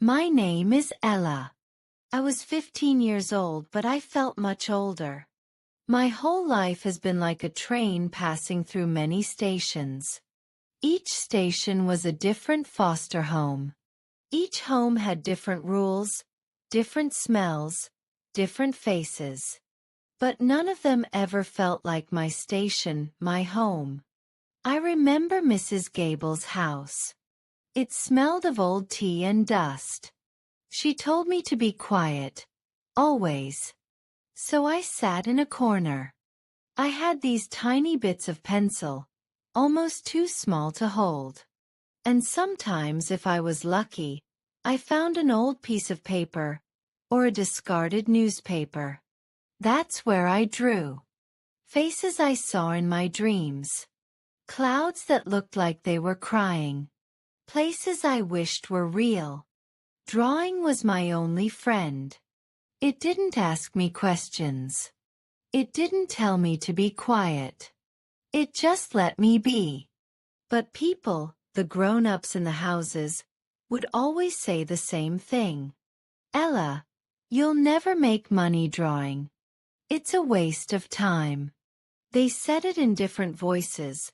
My name is Ella. I was 15 years old, but I felt much older. My whole life has been like a train passing through many stations. Each station was a different foster home. Each home had different rules, different smells, different faces. But none of them ever felt like my station, my home. I remember Mrs. Gable's house. It smelled of old tea and dust. She told me to be quiet, always. So I sat in a corner. I had these tiny bits of pencil, almost too small to hold. And sometimes, if I was lucky, I found an old piece of paper, or a discarded newspaper. That's where I drew. Faces I saw in my dreams. Clouds that looked like they were crying. Places I wished were real. Drawing was my only friend. It didn't ask me questions. It didn't tell me to be quiet. It just let me be. But people, the grown-ups in the houses, would always say the same thing. Ella, you'll never make money drawing. It's a waste of time. They said it in different voices,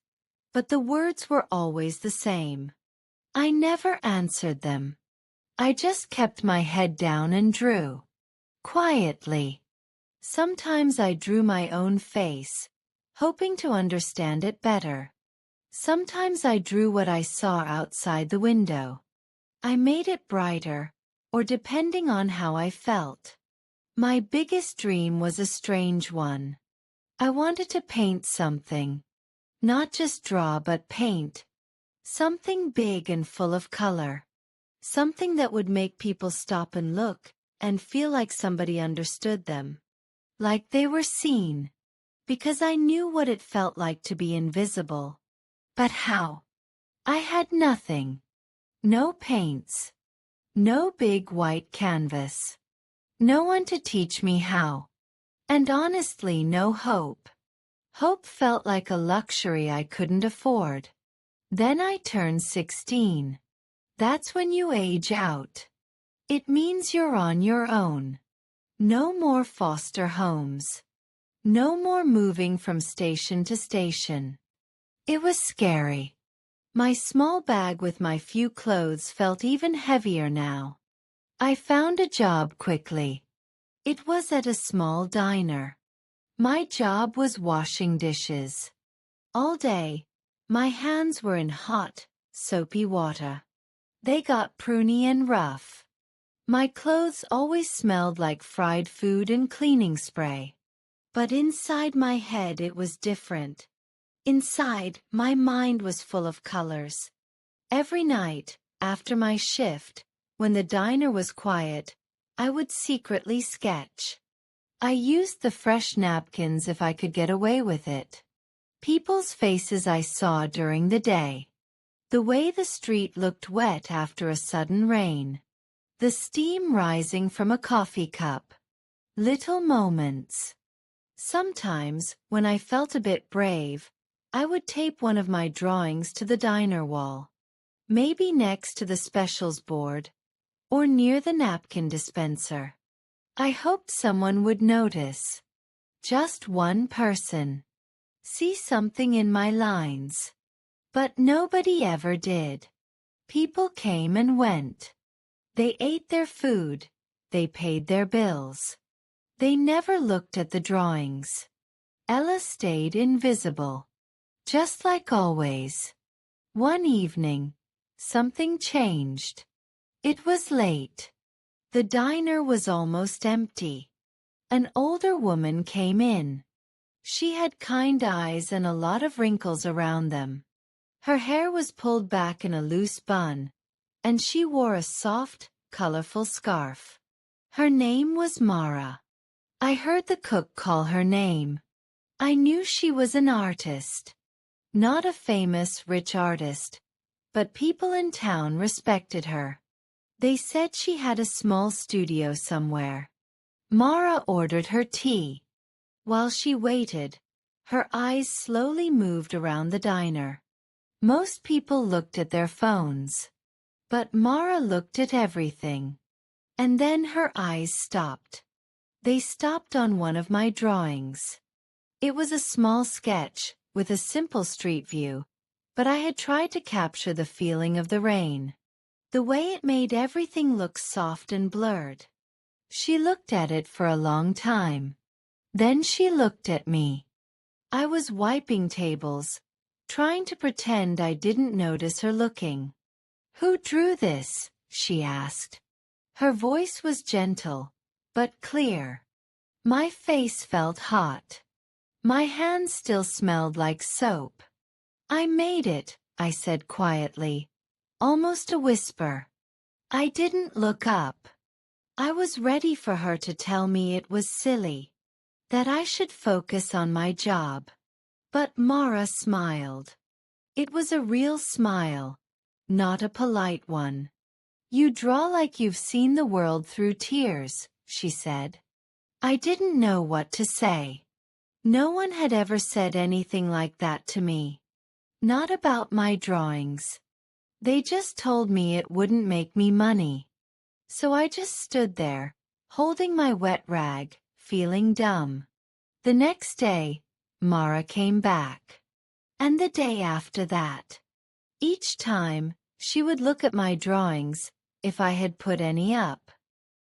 but the words were always the same. I never answered them. I just kept my head down and drew. Quietly. Sometimes I drew my own face, hoping to understand it better. Sometimes I drew what I saw outside the window. I made it brighter, or depending on how I felt. My biggest dream was a strange one. I wanted to paint something. Not just draw but paint. Something big and full of color. Something that would make people stop and look, and feel like somebody understood them. Like they were seen. Because I knew what it felt like to be invisible. But how? I had nothing. No paints. No big white canvas. No one to teach me how. And honestly, no hope. Hope felt like a luxury I couldn't afford. Then I turned 16. That's when you age out. It means you're on your own. No more foster homes. No more moving from station to station. It was scary. My small bag with my few clothes felt even heavier now. I found a job quickly. It was at a small diner. My job was washing dishes. All day, my hands were in hot, soapy water. They got pruny and rough. My clothes always smelled like fried food and cleaning spray. But inside my head it was different. Inside, my mind was full of colors. Every night, after my shift, when the diner was quiet, I would secretly sketch. I used the fresh napkins if I could get away with it. People's faces I saw during the day. The way the street looked wet after a sudden rain. The steam rising from a coffee cup. Little moments. Sometimes, when I felt a bit brave, I would tape one of my drawings to the diner wall. Maybe next to the specials board, or near the napkin dispenser. I hoped someone would notice. Just one person. See something in my lines. But nobody ever did. People came and went. They ate their food. They paid their bills. They never looked at the drawings. Ella stayed invisible. Just like always. One evening, something changed. It was late. The diner was almost empty. An older woman came in. She had kind eyes and a lot of wrinkles around them. Her hair was pulled back in a loose bun, and she wore a soft, colorful scarf. Her name was Mara. I heard the cook call her name. I knew she was an artist. Not a famous, rich artist, but people in town respected her. They said she had a small studio somewhere. Mara ordered her tea. While she waited, her eyes slowly moved around the diner. Most people looked at their phones. But Mara looked at everything. And then her eyes stopped. They stopped on one of my drawings. It was a small sketch, with a simple street view, but I had tried to capture the feeling of the rain. The way it made everything look soft and blurred. She looked at it for a long time. Then she looked at me. I was wiping tables, trying to pretend I didn't notice her looking. "Who drew this?" she asked. Her voice was gentle, but clear. My face felt hot. My hands still smelled like soap. "I made it," I said quietly, almost a whisper. I didn't look up. I was ready for her to tell me it was silly, that I should focus on my job. But Mara smiled. It was a real smile, not a polite one. "You draw like you've seen the world through tears," she said. I didn't know what to say. No one had ever said anything like that to me. Not about my drawings. They just told me it wouldn't make me money. So I just stood there, holding my wet rag, feeling dumb. The next day, Mara came back. And the day after that. Each time, she would look at my drawings, if I had put any up.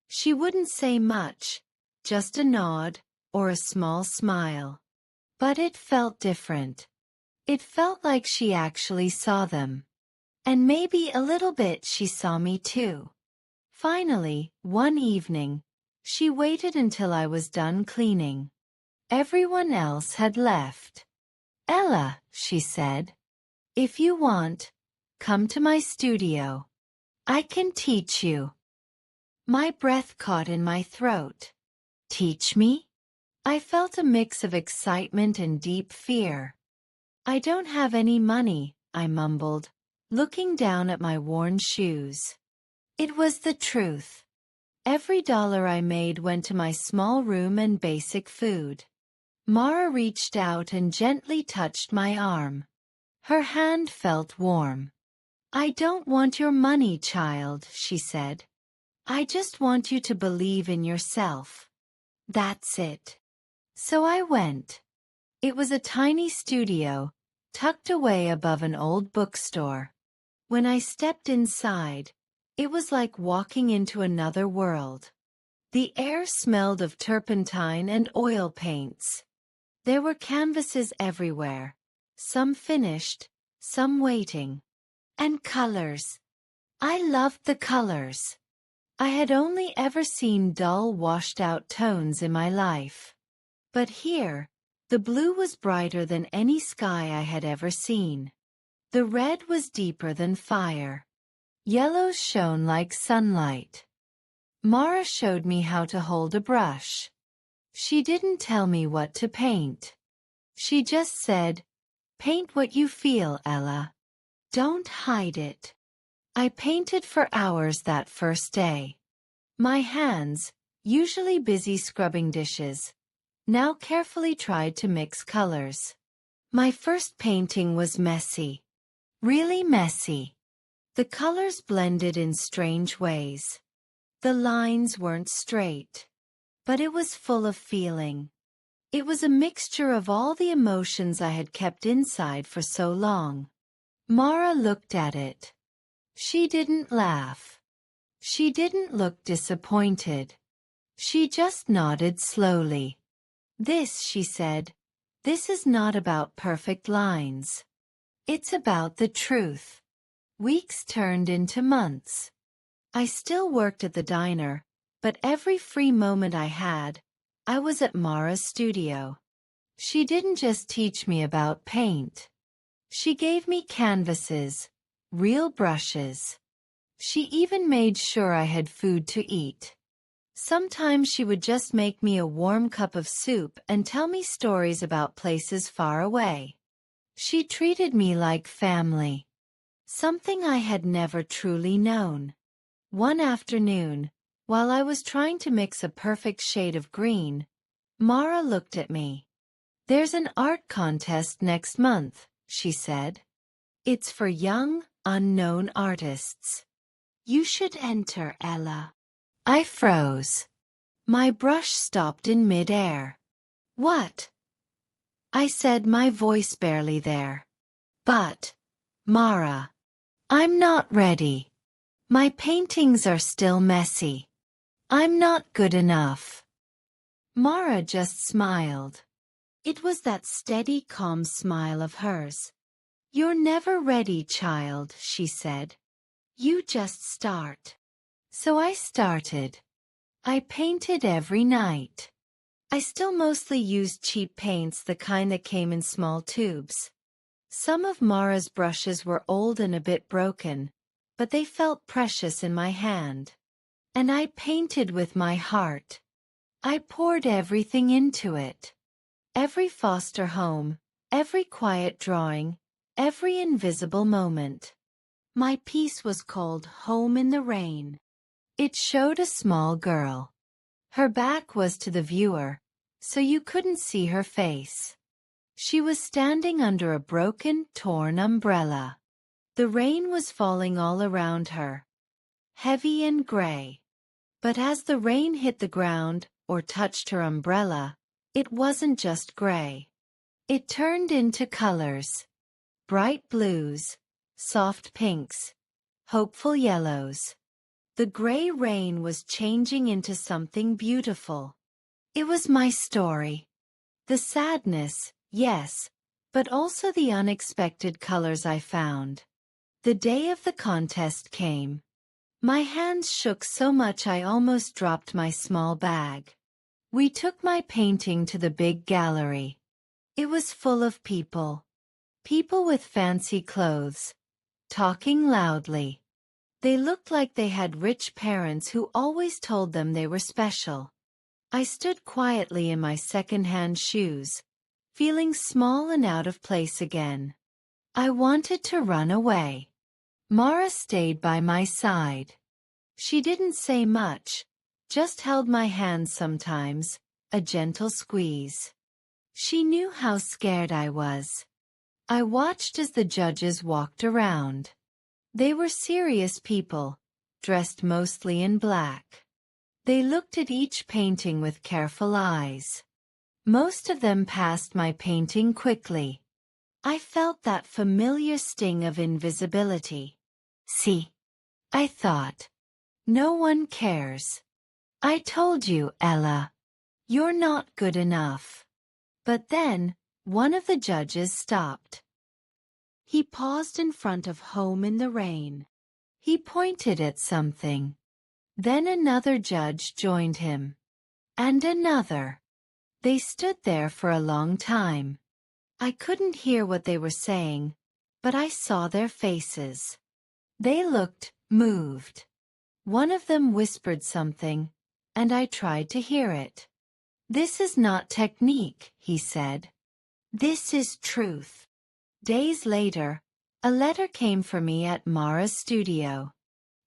She wouldn't say much, just a nod, or a small smile. But it felt different. It felt like she actually saw them. And maybe a little bit she saw me too. Finally, one evening, she waited until I was done cleaning. Everyone else had left. "Ella," she said, "if you want, come to my studio. I can teach you." My breath caught in my throat. Teach me? I felt a mix of excitement and deep fear. "I don't have any money," I mumbled, looking down at my worn shoes. It was the truth. Every dollar I made went to my small room and basic food. Mara reached out and gently touched my arm. Her hand felt warm. "I don't want your money, child," she said. "I just want you to believe in yourself. That's it." So I went. It was a tiny studio, tucked away above an old bookstore. When I stepped inside, it was like walking into another world. The air smelled of turpentine and oil paints. There were canvases everywhere, some finished, some waiting. And colors. I loved the colors. I had only ever seen dull, washed-out tones in my life. But here, the blue was brighter than any sky I had ever seen. The red was deeper than fire. Yellows shone like sunlight. Mara showed me how to hold a brush. She didn't tell me what to paint. She just said, "Paint what you feel, Ella. Don't hide it." I painted for hours that first day. My hands, usually busy scrubbing dishes, now carefully tried to mix colors. My first painting was messy. Really messy. The colors blended in strange ways. The lines weren't straight. But it was full of feeling. It was a mixture of all the emotions I had kept inside for so long. Mara looked at it. She didn't laugh. She didn't look disappointed. She just nodded slowly. "This," she said, "this is not about perfect lines. It's about the truth." Weeks turned into months. I still worked at the diner, but every free moment I had, I was at Mara's studio. She didn't just teach me about paint. She gave me canvases, real brushes. She even made sure I had food to eat. Sometimes she would just make me a warm cup of soup and tell me stories about places far away. She treated me like family. Something I had never truly known. One afternoon, while I was trying to mix a perfect shade of green, Mara looked at me. "There's an art contest next month," she said. "It's for young, unknown artists. You should enter, Ella. I froze. My brush stopped in mid-air. What? I said, my voice barely there. But, Mara, I'm not ready. My paintings are still messy. I'm not good enough. Mara just smiled. It was that steady, calm smile of hers. You're never ready, child, she said. You just start. So I started. I painted every night. I still mostly used cheap paints, the kind that came in small tubes. Some of Mara's brushes were old and a bit broken, but they felt precious in my hand. And I painted with my heart. I poured everything into it. Every foster home, every quiet drawing, every invisible moment. My piece was called Home in the Rain. It showed a small girl. Her back was to the viewer, so you couldn't see her face. She was standing under a broken, torn umbrella. The rain was falling all around her, heavy and gray. But as the rain hit the ground or touched her umbrella, it wasn't just gray. It turned into colors. Bright blues, soft pinks, hopeful yellows. The gray rain was changing into something beautiful. It was my story. The sadness, yes, but also the unexpected colors I found. The day of the contest came. My hands shook so much I almost dropped my small bag. We took my painting to the big gallery. It was full of people. People with fancy clothes, talking loudly. They looked like they had rich parents who always told them they were special. I stood quietly in my second-hand shoes, feeling small and out of place again. I wanted to run away. Mara stayed by my side. She didn't say much, just held my hand sometimes, a gentle squeeze. She knew how scared I was. I watched as the judges walked around. They were serious people, dressed mostly in black. They looked at each painting with careful eyes. Most of them passed my painting quickly. I felt that familiar sting of invisibility. See, I thought. No one cares. I told you, Ella. You're not good enough. But then, one of the judges stopped. He paused in front of Home in the Rain. He pointed at something. Then another judge joined him. And another. They stood there for a long time. I couldn't hear what they were saying, but I saw their faces. They looked moved. One of them whispered something, and I tried to hear it. This is not technique, he said. This is truth. Days later, a letter came for me at Mara's studio.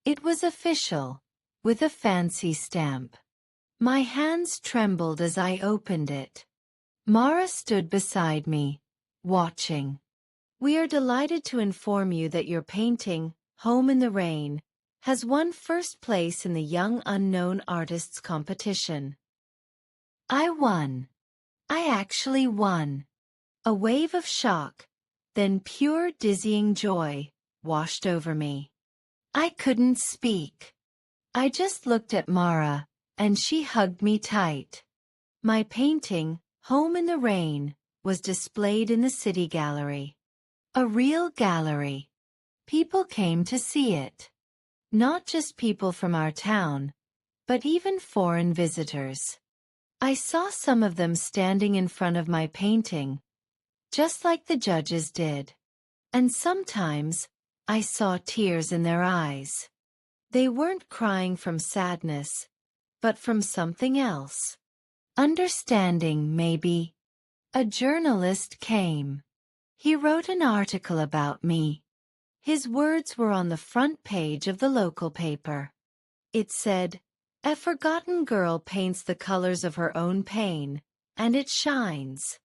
It was official, with a fancy stamp. My hands trembled as I opened it. Mara stood beside me, watching. We are delighted to inform you that your painting, Home in the Rain, has won first place in the Young Unknown Artists competition. I won. I actually won. A wave of shock, then pure dizzying joy, washed over me. I couldn't speak. I just looked at Mara, and she hugged me tight. My painting, Home in the Rain, was displayed in the city gallery. A real gallery. People came to see it. Not just people from our town, but even foreign visitors. I saw some of them standing in front of my painting, just like the judges did. And sometimes, I saw tears in their eyes. They weren't crying from sadness, but from something else. Understanding, maybe. A journalist came. He wrote an article about me. His words were on the front page of the local paper. It said, "A forgotten girl paints the colors of her own pain, and it shines."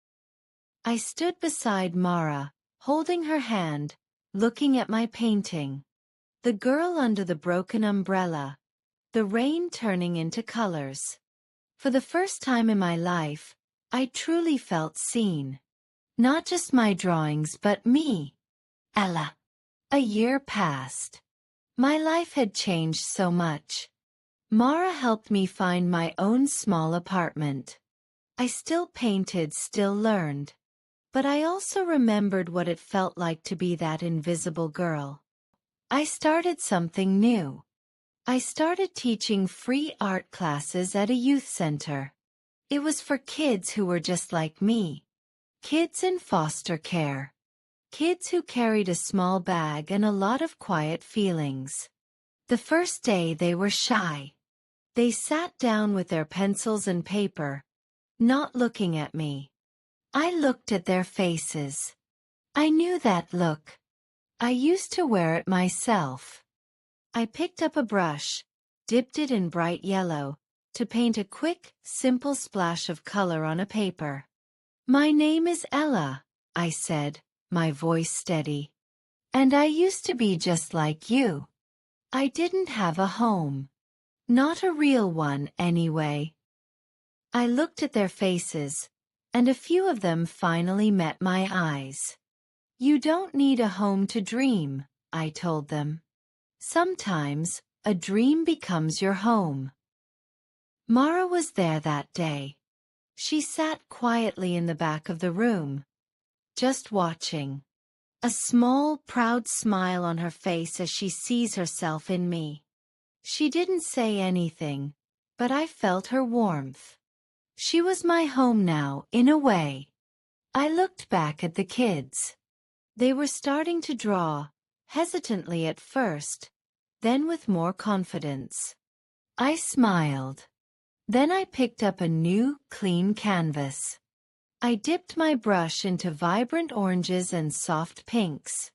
I stood beside Mara, holding her hand, looking at my painting. The girl under the broken umbrella. The rain turning into colors. For the first time in my life, I truly felt seen. Not just my drawings but me. Ella. A year passed. My life had changed so much. Mara helped me find my own small apartment. I still painted, still learned. But I also remembered what it felt like to be that invisible girl. I started something new. I started teaching free art classes at a youth center. It was for kids who were just like me. Kids in foster care. Kids who carried a small bag and a lot of quiet feelings. The first day they were shy. They sat down with their pencils and paper, not looking at me. I looked at their faces. I knew that look. I used to wear it myself. I picked up a brush, dipped it in bright yellow, to paint a quick, simple splash of color on a paper. "My name is Ella," I said, my voice steady. "And I used to be just like you. I didn't have a home. Not a real one, anyway." I looked at their faces, and a few of them finally met my eyes. "You don't need a home to dream," I told them. "Sometimes, a dream becomes your home." Mara was there that day. She sat quietly in the back of the room, just watching. A small, proud smile on her face as she sees herself in me. She didn't say anything, but I felt her warmth. She was my home now, in a way. I looked back at the kids. They were starting to draw, hesitantly at first, then with more confidence. I smiled. Then I picked up a new, clean canvas. I dipped my brush into vibrant oranges and soft pinks.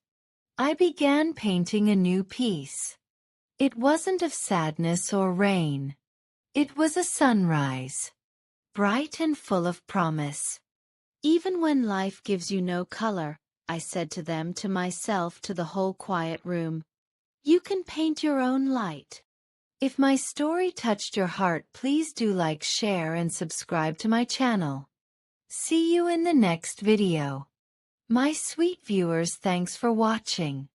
I began painting a new piece. It wasn't of sadness or rain. It was a sunrise. Bright and full of promise. "Even when life gives you no color," I said to them, to myself, to the whole quiet room, "you can paint your own light." If my story touched your heart, please do like, share, and subscribe to my channel. See you in the next video. My sweet viewers, thanks for watching.